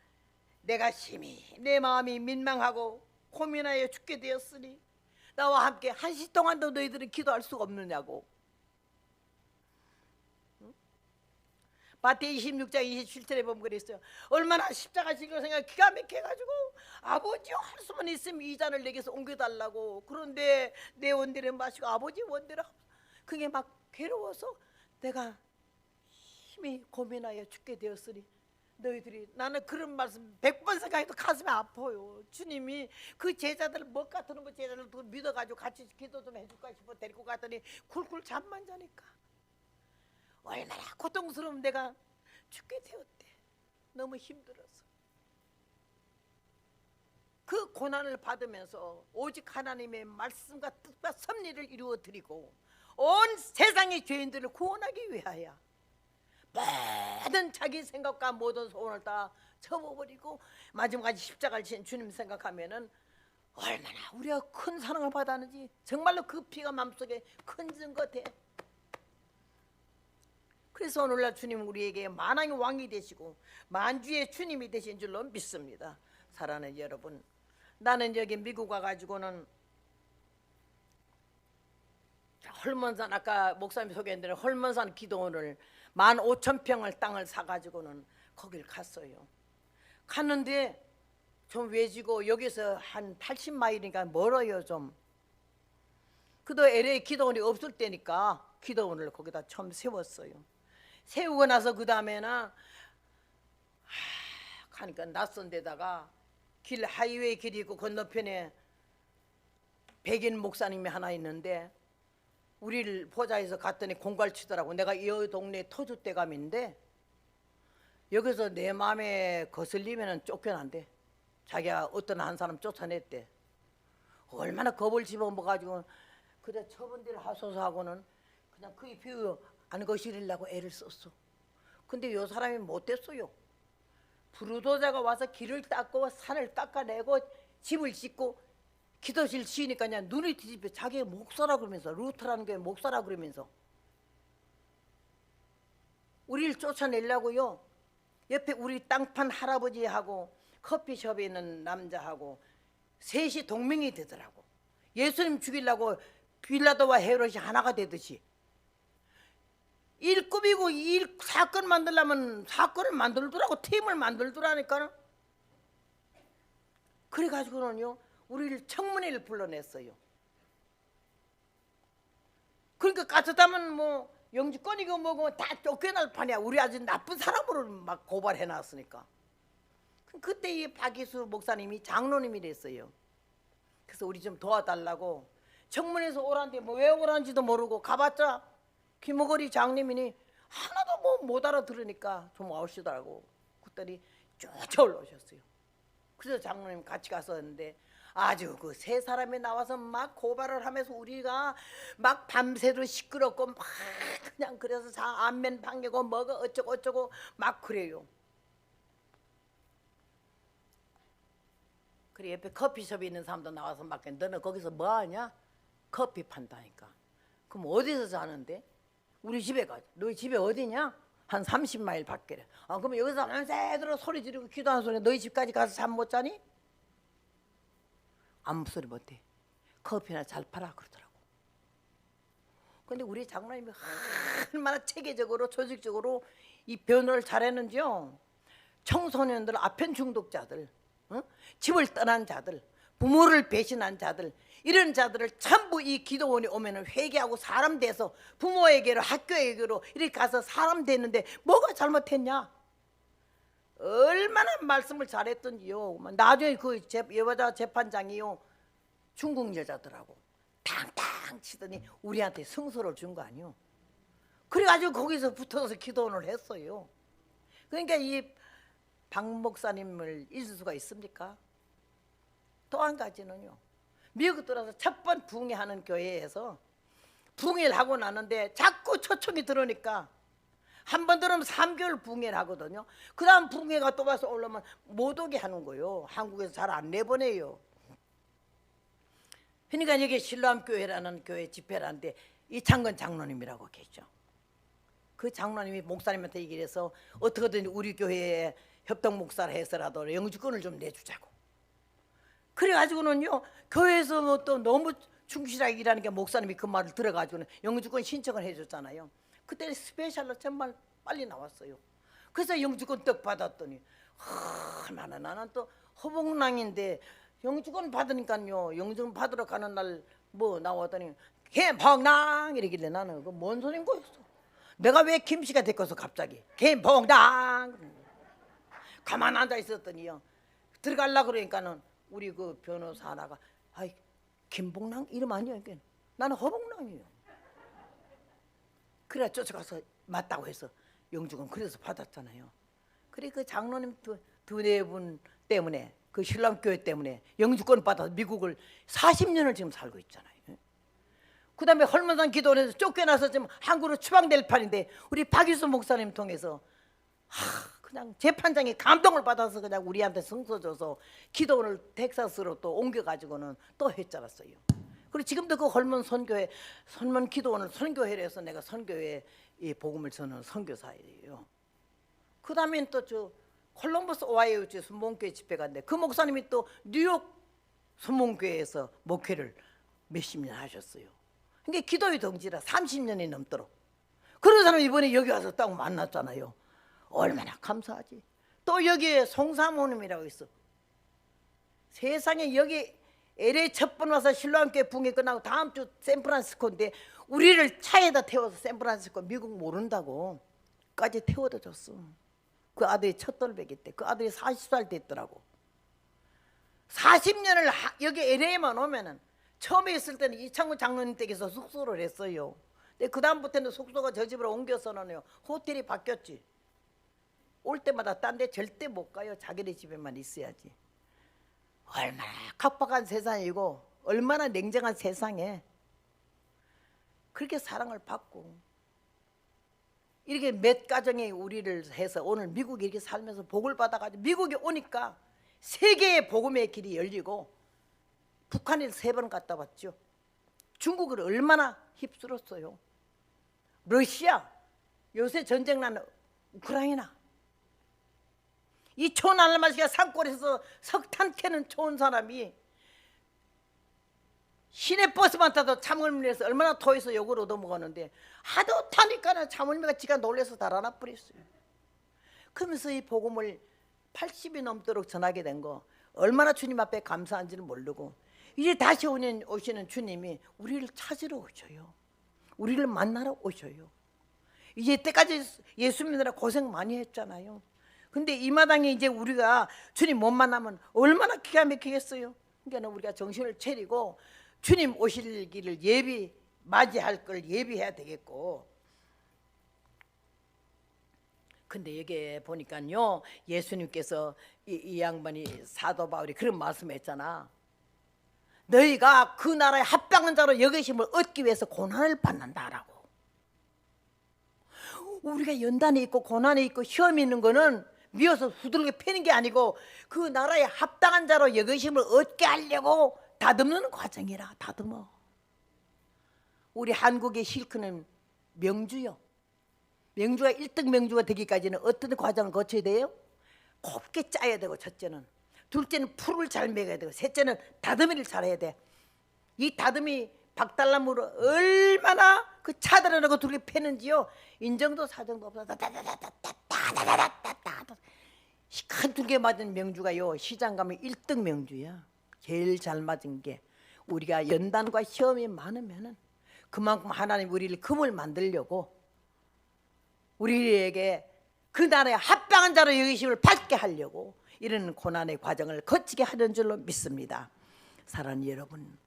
내가 심히 내 마음이 민망하고 고민하여 죽게 되었으니 나와 함께 한시 동안도 너희들은 기도할 수가 없느냐고. 마태 26장 27절에 보면 그랬어요. 얼마나 십자가 지고 생각 기가 막혀가지고 아버지 할 수만 있으면 이 잔을 내게서 옮겨달라고. 그런데 내 원대를 마시고 아버지 원대로, 그게 막 괴로워서 내가 힘이 고민하여 죽게 되었으니 너희들이, 나는 그런 말씀 100번 생각해도 가슴이 아파요. 주님이 그 제자들 못 같은 거 제자들 믿어가지고 같이 기도 좀 해줄까 싶어 데리고 갔더니 굴굴 잠만 자니까 얼마나 고통스러운 내가 죽게 되었대. 너무 힘들어서. 그 고난을 받으면서 오직 하나님의 말씀과 뜻과 섭리를 이루어 드리고 온 세상의 죄인들을 구원하기 위하여 모든 자기 생각과 모든 소원을 다 접어버리고 마지막까지 십자가를 지신 주님 생각하면은 얼마나 우리가 큰 사랑을 받았는지, 정말로 그 피가 마음속에 큰 증거 돼. 그래서 오늘날 주님 우리에게 만왕의 왕이 되시고 만주의 주님이 되신 줄로 믿습니다. 사랑하는 여러분, 나는 여기 미국 와가지고는 헐먼산, 아까 목사님 소개했는데 헐먼산 기도원을 15,000평을 땅을 사가지고는 거길 갔어요. 갔는데 좀 외지고 여기서 한 80마일이니까 멀어요 좀. 그도 LA 기도원이 없을 때니까 기도원을 거기다 처음 세웠어요. 세우고 나서 그 다음에는 가니까 낯선 데다가 길, 하이웨이 길이 있고 건너편에 백인 목사님이 하나 있는데 우리를 보좌해서 갔더니 공갈 치더라고. 내가 이 동네 터줏대감인데 여기서 내 마음에 거슬리면 쫓겨난대. 자기가 어떤 한 사람 쫓아냈대. 얼마나 겁을 집어먹어가지고 그래 처분 데를 하소서 하고는 그냥 그 비유 안 거스리려고 애를 썼어. 근데 요 사람이 못됐어요. 부르도자가 와서 길을 닦고 산을 깎아내고 집을 짓고 기도실 지으니까 그냥 눈이 뒤집혀. 자기가 목사라 그러면서, 루터라는 게 목사라 그러면서 우리를 쫓아내려고요. 옆에 우리 땅판 할아버지하고 커피숍에 있는 남자하고 셋이 동맹이 되더라고. 예수님 죽이려고 빌라도와 헤롯이 하나가 되듯이. 일 꾸미고 일 사건 만들려면 사건을 만들더라고. 팀을 만들더라니까. 그래가지고는요 우리를 청문회를 불러냈어요. 그러니까 까짓하면 뭐 영주권이고 뭐고 다 쫓겨날 판이야. 우리 아주 나쁜 사람으로 막 고발해놨으니까. 그때 이 박이수 목사님이 장로님이 됐어요. 그래서 우리 좀 도와달라고 청문회에서 오란데 뭐 왜 오란지도 모르고 가봤자 김호거리 장님이니 하나도 뭐 못 알아들으니까 좀 오시더라고. 그랬더니 쫓아 올라오셨어요. 그래서 장로님 같이 갔었는데 아주 그 세 사람이 나와서 막 고발을 하면서 우리가 막 밤새도 시끄럽고 막 그냥 그래서 안면 방해고 뭐가 어쩌고 어쩌고 막 그래요. 그래 옆에 커피숍에 있는 사람도 나와서 막 너는 거기서 뭐 하냐? 커피 판다니까. 그럼 어디서 자는데? 우리 집에 가자. 너희 집에 어디냐? 한 30마일 밖에. 아 그럼 여기서 밤새도록 소리 지르고 기도하는 소리 너희 집까지 가서 잠 못 자니? 아무 소리 못해. 커피나 잘 팔아 그러더라고. 근데 우리 장로님이 얼마나 체계적으로 조직적으로 이 변호를 잘했는지요. 청소년들, 아편 중독자들, 집을 떠난 자들, 부모를 배신한 자들, 이런 자들을 전부 이 기도원에 오면은 회개하고 사람 돼서 부모에게로 학교에게로 이렇게 가서 사람 됐는데 뭐가 잘못했냐? 얼마나 말씀을 잘했던지요. 나중에 그 여자 재판장이요 중국 여자더라고. 탕탕 치더니 우리한테 승소를 준 거 아니요. 그래가지고 거기서 붙어서 기도원을 했어요. 그러니까 이 박 목사님을 잊을 수가 있습니까? 또 한 가지는요. 미국 들어서 첫 번 부흥회하는 교회에서 부흥회를 하고 나는데 자꾸 초청이 들어오니까 한 번 들으면 3개월 붕해를 하거든요. 그 다음 붕해가 또 와서 올라오면 못 오게 하는 거예요. 한국에서 잘 안 내보내요. 그러니까 여기 신랑교회라는 교회 집회를 하는데 이창건 장로님이라고 계시죠. 그 장로님이 목사님한테 얘기를 해서 어떻게든 우리 교회에 협동 목사를 해서라도 영주권을 좀 내주자고. 그래가지고는요, 교회에서 뭐 또 너무 충실하게 일하는 게 목사님이 그 말을 들어가지고는 영주권 신청을 해줬잖아요. 그때 스페셜로 정말 빨리 나왔어요. 그래서 영주권 떡 받았더니 나는 또 허봉랑인데 영주권 받으니까요, 영주권 받으러 가는 날 뭐 나왔더니 김봉랑 이러길래 나는 그 뭔 소린 거였어. 내가 왜 김씨가 됐겠어 갑자기. 김봉랑 가만 앉아 있었더니요, 들어가려고 그러니까는 우리 그 변호사 하나가 아이 김봉랑 이름 아니야. 나는 허봉랑이에요. 그래 쫓아가서 맞다고 해서 영주권 그래서 받았잖아요. 그래 그 장로님 두네 분 때문에 그 신랑교회 때문에 영주권 받아서 미국을 40년을 지금 살고 있잖아요. 그 다음에 헐문산 기도원에서 쫓겨나서 지금 한국으로 추방될 판인데 우리 박일수 목사님 통해서 그냥 재판장이 감동을 받아서 그냥 우리한테 성서 줘서 기도원을 텍사스로 또 옮겨가지고는 또 했잖았어요. 그리고 지금도 그 헐문 선교회, 헐문 기도원을 선교회를 해서 내가 선교회에 이 복음을 전하는 선교사예요. 그 다음엔 또 저 콜럼버스 오하이오 주 순복음교회 집회 갔는데 그 목사님이 또 뉴욕 순복음교회에서 목회를 몇십 년 하셨어요. 그게 기도의 동지라 30년이 넘도록. 그런 사람 이번에 여기 와서 딱 만났잖아요. 얼마나 감사하지. 또 여기에 송사모님이라고 있어. 세상에 여기 LA 첫 번 와서 신랑교회 붕괴 끝나고 다음 주 샌프란시스코인데 우리를 차에다 태워서 샌프란시스코 미국 모른다고 까지 태워다 줬어. 그 아들이 첫 돌배기 때 그 아들이 40살 됐더라고. 40년을 여기 LA만 오면은 처음에 있을 때는 이창구 장로님 댁에서 숙소를 했어요. 근데 그 다음부터는 숙소가 저 집으로 옮겨서는요 호텔이 바뀌었지. 올 때마다 딴 데 절대 못 가요. 자기네 집에만 있어야지. 얼마나 각박한 세상이고 얼마나 냉정한 세상에 그렇게 사랑을 받고 이렇게 몇 가정이 우리를 해서 오늘 미국에 이렇게 살면서 복을 받아가지고 미국에 오니까 세계의 복음의 길이 열리고 북한에 3번 갔다 왔죠. 중국을 얼마나 휩쓸었어요. 러시아, 요새 전쟁 나는 우크라이나. 이 초날마시가 산골에서 석탄 캐는 좋은 사람이 시내 버스만 타도 참을미에서 얼마나 토해서 욕을 얻어먹었는데 하도 타니까 참을미가 지가 놀래서 달아나 버렸어요. 그러면서 이 복음을 80이 넘도록 전하게 된 거 얼마나 주님 앞에 감사한지는 모르고 이제 다시 오시는 주님이 우리를 찾으러 오셔요. 우리를 만나러 오셔요. 이제 때까지 예수 믿느라 고생 많이 했잖아요. 근데 이 마당에 이제 우리가 주님 못 만나면 얼마나 기가 막히겠어요. 그러니까 우리가 정신을 차리고 주님 오실 길을 맞이할 걸 예비해야 되겠고. 근데 여기 보니까요 예수님께서 이 양반이 사도 바울이 그런 말씀했잖아. 너희가 그 나라의 합당한 자로 여기심을 얻기 위해서 고난을 받는다라고. 우리가 연단이 있고 고난이 있고 시험이 있는 거는 미워서 후들게 패는 게 아니고 그 나라의 합당한 자로 여기심을 얻게 하려고 다듬는 과정이라. 다듬어. 우리 한국의 실크는 명주요. 명주가 1등 명주가 되기까지는 어떤 과정을 거쳐야 돼요? 곱게 짜야 되고 첫째는. 둘째는 풀을 잘 먹여야 되고 셋째는 다듬이를 잘해야 돼. 이 다듬이 박달나무로 얼마나 그 차들어내고 둘게 패는지요. 인정도 사정도 없어. 큰 두 개 맞은 명주가요 시장 가면 1등 명주야. 제일 잘 맞은 게. 우리가 연단과 시험이 많으면은 그만큼 하나님 우리를 금을 만들려고 우리에게 그 나라의 합당한 자로 여기심을 받게 하려고 이런 고난의 과정을 거치게 하는 줄로 믿습니다. 사랑하는 여러분,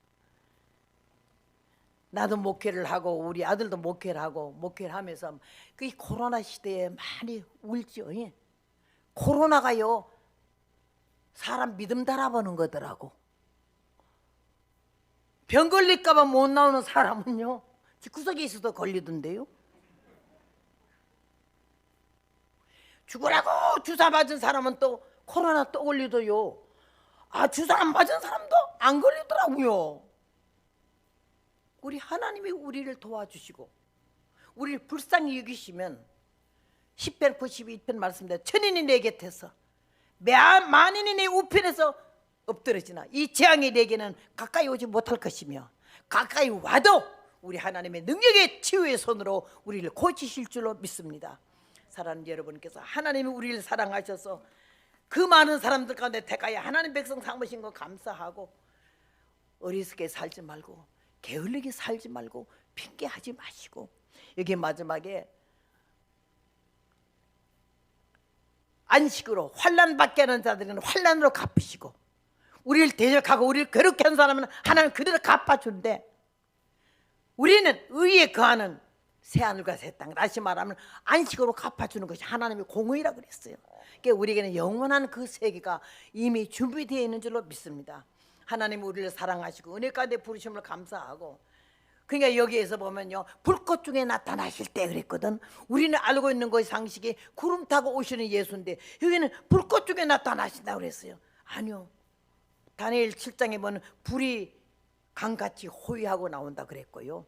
나도 목회를 하고 우리 아들도 목회를 하고 목회를 하면서 그 코로나 시대에 많이 울죠. 코로나가요 사람 믿음 달아보는 거더라고. 병 걸릴까 봐 못 나오는 사람은요 집구석에 있어도 걸리던데요. 죽으라고 주사 맞은 사람은 또 코로나 또 걸리더요. 아, 주사 안 맞은 사람도 안 걸리더라고요. 우리 하나님이 우리를 도와주시고 우리를 불쌍히 여기시면 10편 92편 말씀대로 천인이 내 곁에서 만인이 내 우편에서 엎드러지나 이 재앙이 내게는 가까이 오지 못할 것이며 가까이 와도 우리 하나님의 능력의 치유의 손으로 우리를 고치실 줄로 믿습니다. 사랑하는 여러분께서 하나님이 우리를 사랑하셔서 그 많은 사람들 가운데 택하여 하나님 백성 삼으신 거 감사하고 어리석게 살지 말고 게을르게 살지 말고 핑계하지 마시고 여기 마지막에 안식으로 환난 받게 하는 자들은 환난으로 갚으시고 우리를 대적하고 우리를 괴롭게 하는 사람은 하나님 그대로 갚아준대. 우리는 의에 거하는 새하늘과 새 땅, 다시 말하면 안식으로 갚아주는 것이 하나님의 공의라 그랬어요. 그러니까 우리에게는 영원한 그 세계가 이미 준비되어 있는 줄로 믿습니다. 하나님 우리를 사랑하시고 은혜 가운데 부르심을 감사하고 그러니까 여기에서 보면요 불꽃 중에 나타나실 때 그랬거든. 우리는 알고 있는 것이 상식이 구름 타고 오시는 예수인데 여기는 불꽃 중에 나타나신다고 그랬어요. 아니요, 다니엘 7장에 보면 불이 강같이 호위하고 나온다 그랬고요.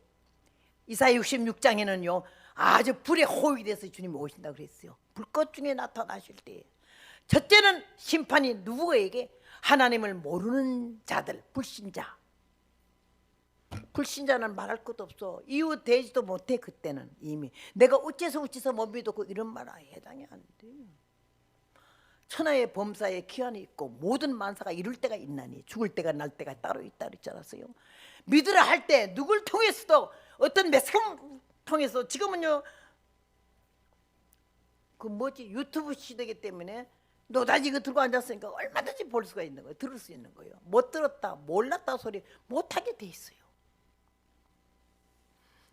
이사야 66장에는요 아주 불에 호위돼서 주님이 오신다 그랬어요. 불꽃 중에 나타나실 때 첫째는 심판이 누구에게? 하나님을 모르는 자들, 불신자. 불신자는 말할 것도 없어. 이유 되지도 못해. 그때는 이미 내가 어째서 못 믿었고 이런 말 해당이 안 돼. 천하의 범사에 기한이 있고 모든 만사가 이룰 때가 있나니 죽을 때가 날 때가 따로 있다 그랬지 않았어요? 믿으라 할 때 누굴 통해서도 어떤 매스컴 통해서 지금은요 그 유튜브 시대이기 때문에 노다지 이거 들고 앉았으니까 얼마든지 볼 수가 있는 거예요. 들을 수 있는 거예요. 못 들었다 몰랐다 소리 못하게 돼 있어요.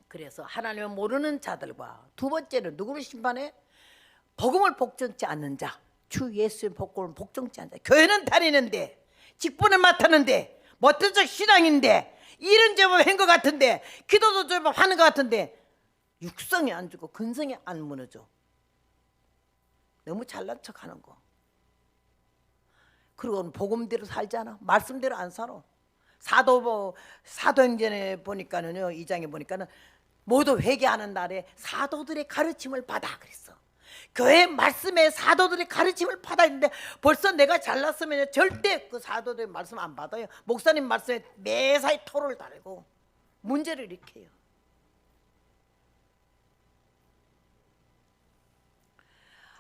그래서 하나님을 모르는 자들과 두 번째는 누구를 심판해? 복음을 복종치 않는 자, 주 예수의 복음을 복종치 않는 자. 교회는 다니는데 직분을 맡았는데 못된 척 신앙인데 일은 제법 한 것 같은데 기도도 제법 하는 것 같은데 육성이 안 주고 근성이 안 무너져. 너무 잘난 척하는 거. 그리고 복음대로 살잖아. 말씀대로 안 살아. 사도행전에 보니까는요 2장에 보니까는 모두 회개하는 날에 사도들의 가르침을 받아 그랬어. 교회 말씀에 사도들의 가르침을 받아야 되는데 벌써 내가 잘났으면 절대 그 사도들의 말씀 안 받아요. 목사님 말씀에 매사에 토를 달고 문제를 일으켜요.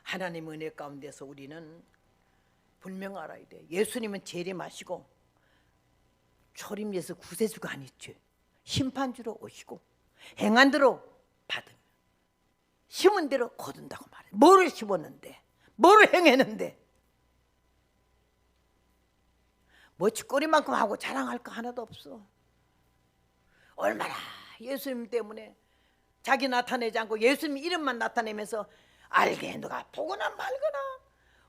하나님 은혜 가운데서 우리는 분명 알아야 돼. 예수님은 재림하시고 초림에서 구세주가 아니죠. 심판주로 오시고 행한 대로 받으면 심은 대로 거둔다고 말해. 뭐를 심었는데 뭐를 행했는데 멋지거리만큼 하고 자랑할 거 하나도 없어. 얼마나 예수님 때문에 자기 나타내지 않고 예수님 이름만 나타내면서 알게 누가 보거나 말거나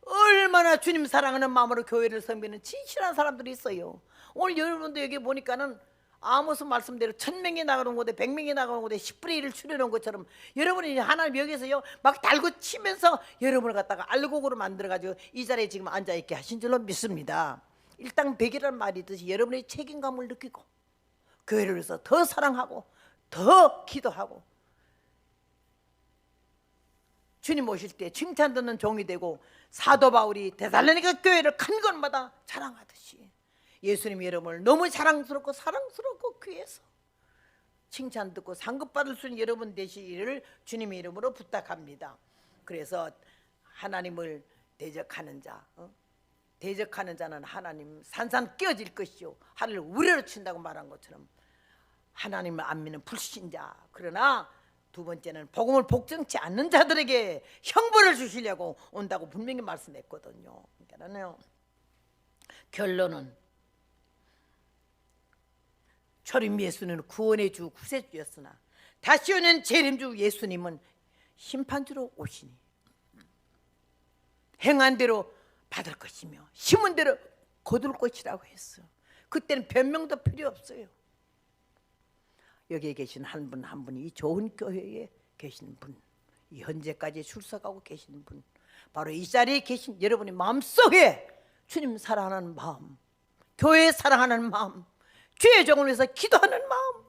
얼마나 주님 사랑하는 마음으로 교회를 섬기는 진실한 사람들이 있어요. 오늘 여러분도 여기 보니까는 아모스 말씀대로 1000명이 나가는 곳에 100명이 나가는 곳에 10분의 1을 추려놓은 것처럼 여러분이 하나님 여기서요 막 달고 치면서 여러분을 갖다가 알곡으로 만들어가지고 이 자리에 지금 앉아있게 하신 줄로 믿습니다. 일당백이라는 말이 있듯이 여러분의 책임감을 느끼고 교회를 위해서 더 사랑하고 더 기도하고 주님 오실 때 칭찬 듣는 종이 되고 사도 바울이 데살로니가 교회를 간 곳마다 자랑하듯이 예수님 여러분을 너무 사랑스럽고 귀해서 칭찬 듣고 상급받을 수 있는 여러분 되시기를 주님의 이름으로 부탁합니다. 그래서 하나님을 대적하는 자, 대적하는 자는 하나님 산산 끼어질 것이요 하늘을 우레로 친다고 말한 것처럼 하나님을 안 믿는 불신자, 그러나 두 번째는 복음을 복종치 않는 자들에게 형벌을 주시려고 온다고 분명히 말씀했거든요. 그러니까요 결론은 초림 예수는 구원의 주 구세주였으나 다시 오는 재림주 예수님은 심판주로 오시니 행한 대로 받을 것이며 심은 대로 거둘 것이라고 했어요. 그때는 변명도 필요 없어요. 여기에 계신 한 분 한 분이 이 좋은 교회에 계신 분, 이 현재까지 출석하고 계시는 분, 바로 이 자리에 계신 여러분의 마음속에 주님 사랑하는 마음, 교회 사랑하는 마음, 주의 종을 위해서 기도하는 마음.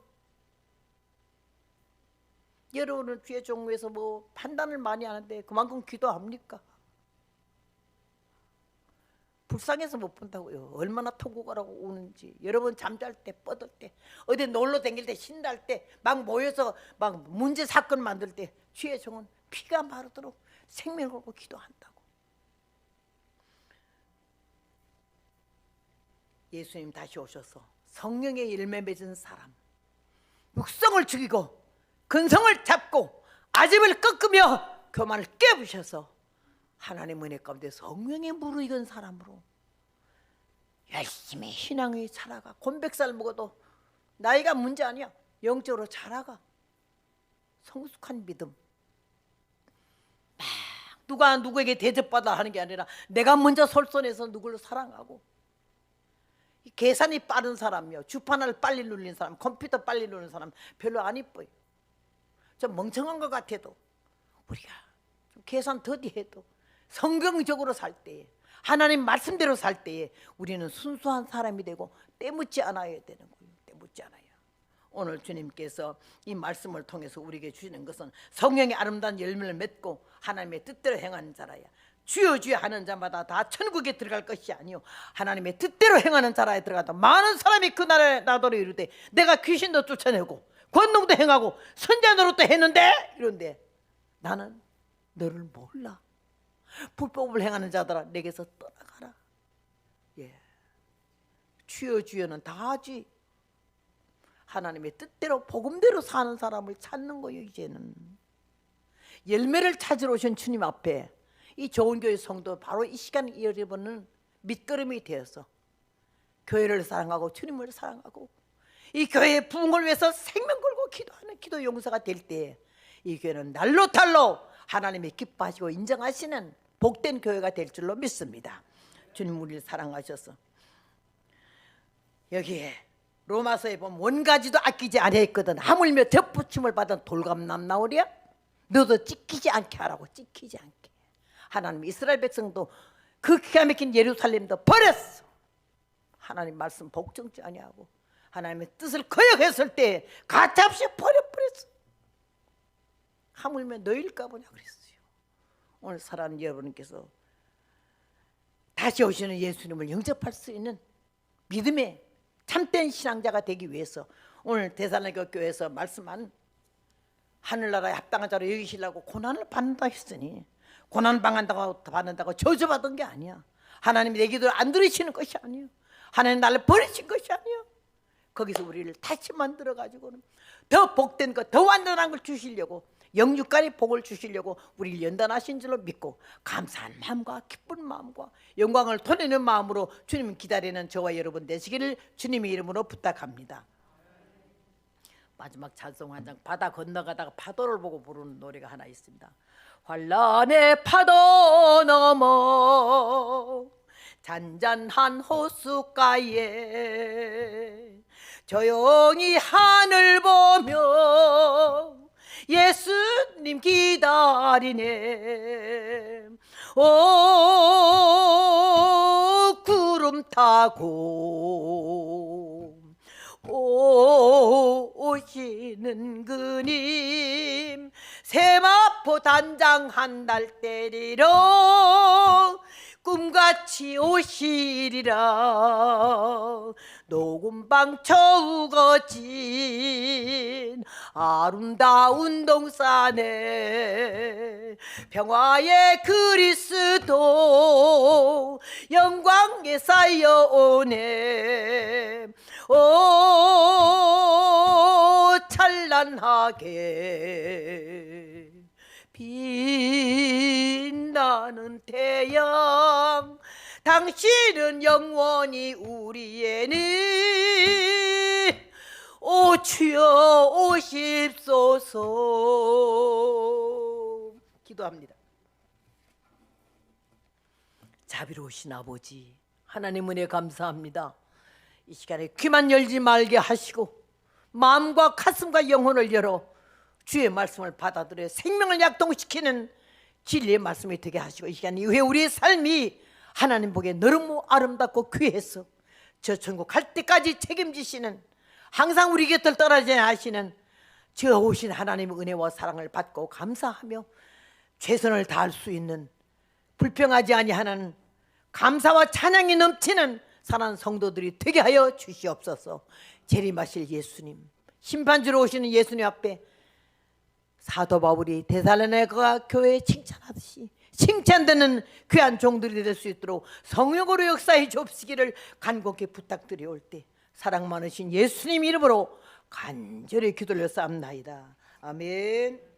여러분은 주의 종을 위해서 뭐 판단을 많이 하는데 그만큼 기도합니까? 불쌍해서 못 본다고요. 얼마나 통곡하라고 우는지. 여러분 잠잘 때, 뻗을 때, 어디 놀러 다닐 때, 신날 때, 막 모여서 막 문제 사건 만들 때 주의 종은 피가 마르도록 생명을 걸고 기도한다고. 예수님 다시 오셔서 성령의 열매 맺은 사람, 육성을 죽이고 근성을 잡고 아집을 꺾으며 교만을 깨부셔서 하나님 은혜 가운데 성령에 무르익은 사람으로 열심히 신앙이 자라가. 곤백살 먹어도 나이가 문제 아니야. 영적으로 자라가. 성숙한 믿음. 막 누가 누구에게 대접받아 하는 게 아니라 내가 먼저 솔선해서 누구를 사랑하고. 계산이 빠른 사람이요, 주판을 빨리 눌리는 사람, 컴퓨터 빨리 누르는 사람 별로 안 이뻐요. 좀 멍청한 것 같아도 우리가 좀 계산 더디해도 성경적으로 살 때에, 하나님 말씀대로 살 때에 우리는 순수한 사람이 되고 때묻지 않아야 되는 거예요. 때묻지 않아요. 오늘 주님께서 이 말씀을 통해서 우리에게 주시는 것은 성령의 아름다운 열매를 맺고 하나님의 뜻대로 행하는 자라야. 주여 주여 하는 자마다 다 천국에 들어갈 것이 아니요 하나님의 뜻대로 행하는 자라에 들어가다 많은 사람이 그 나라에 나더러 이르되 내가 귀신도 쫓아내고 권능도 행하고 선자 노릇도 했는데, 이런데 나는 너를 몰라. 불법을 행하는 자들아 내게서 떠나가라. 예, 주여 주여는 다 하지. 하나님의 뜻대로 복음대로 사는 사람을 찾는 거예요. 이제는 열매를 찾으러 오신 주님 앞에 이 좋은 교회 성도 바로 이 시간 여러분은 밑거름이 되어서 교회를 사랑하고 주님을 사랑하고 이 교회의 부흥을 위해서 생명 걸고 기도하는 기도 용사가 될 때 이 교회는 날로 달로 하나님이 기뻐하시고 인정하시는 복된 교회가 될 줄로 믿습니다. 주님 우리를 사랑하셔서 여기에 로마서에 보면 원가지도 아끼지 아니했거든. 하물며 덧붙임을 받은 돌감남 나오랴. 너도 찢기지 않게 하라고. 찢기지 않게. 하나님 이스라엘 백성도 그 기가 막힌 예루살렘도 버렸어. 하나님 말씀 복종치 아니하고 하나님의 뜻을 거역했을 때 가차없이 버려버렸어. 하물며 너일까 보냐 그랬어요. 오늘 사랑하는 여러분께서 다시 오시는 예수님을 영접할 수 있는 믿음의 참된 신앙자가 되기 위해서 오늘 데살로니가 교회에서 말씀한 하늘나라에 합당한 자로 여기시려고 고난을 받는다 했으니 고난 받는다고 저주받은 게 아니야. 하나님이 내 기도를 안 들으시는 것이 아니에요. 하나님 나를 버리신 것이 아니에요. 거기서 우리를 다시 만들어가지고는 더 복된 것, 더 완전한 걸 주시려고 영육간의 복을 주시려고 우리를 연단하신 줄로 믿고 감사한 마음과 기쁜 마음과 영광을 토내는 마음으로 주님 기다리는 저와 여러분 되시기를 주님의 이름으로 부탁합니다. 마지막 찬송 한 장, 바다 건너가다가 파도를 보고 부르는 노래가 하나 있습니다. 환란의 파도 넘어 잔잔한 호숫가에 조용히 하늘 보며 예수님 기다리네. 오 구름 타고 오시는 그님 세마포 단장 한 달 때리러 꿈같이 오시리라. 녹음방 저우거진 아름다운 동산에 평화의 그리스도 영광에 쌓여오네. 오 찬란하게 빛나는 태양 당신은 영원히 우리에는 오 주여 오십소서. 기도합니다. 자비로우신 아버지 하나님 은혜 감사합니다. 이 시간에 귀만 열지 말게 하시고 마음과 가슴과 영혼을 열어 주의 말씀을 받아들여 생명을 약동시키는 진리의 말씀이 되게 하시고 이 시간 이후에 우리의 삶이 하나님 보기에 너무 아름답고 귀해서 저 천국 갈 때까지 책임지시는, 항상 우리 곁을 떠나지 않으시는 저 오신 하나님의 은혜와 사랑을 받고 감사하며 최선을 다할 수 있는, 불평하지 아니하는 감사와 찬양이 넘치는 사랑하는 성도들이 되게 하여 주시옵소서. 재림하실 예수님, 심판주로 오시는 예수님 앞에 사도 바울이 데살로니가 교회에 칭찬하듯이 칭찬되는 귀한 종들이 될 수 있도록 성령으로 역사해 주옵시기를 간곡히 부탁드려올 때 사랑 많으신 예수님 이름으로 간절히 기도를 쌓옵나이다. 아멘.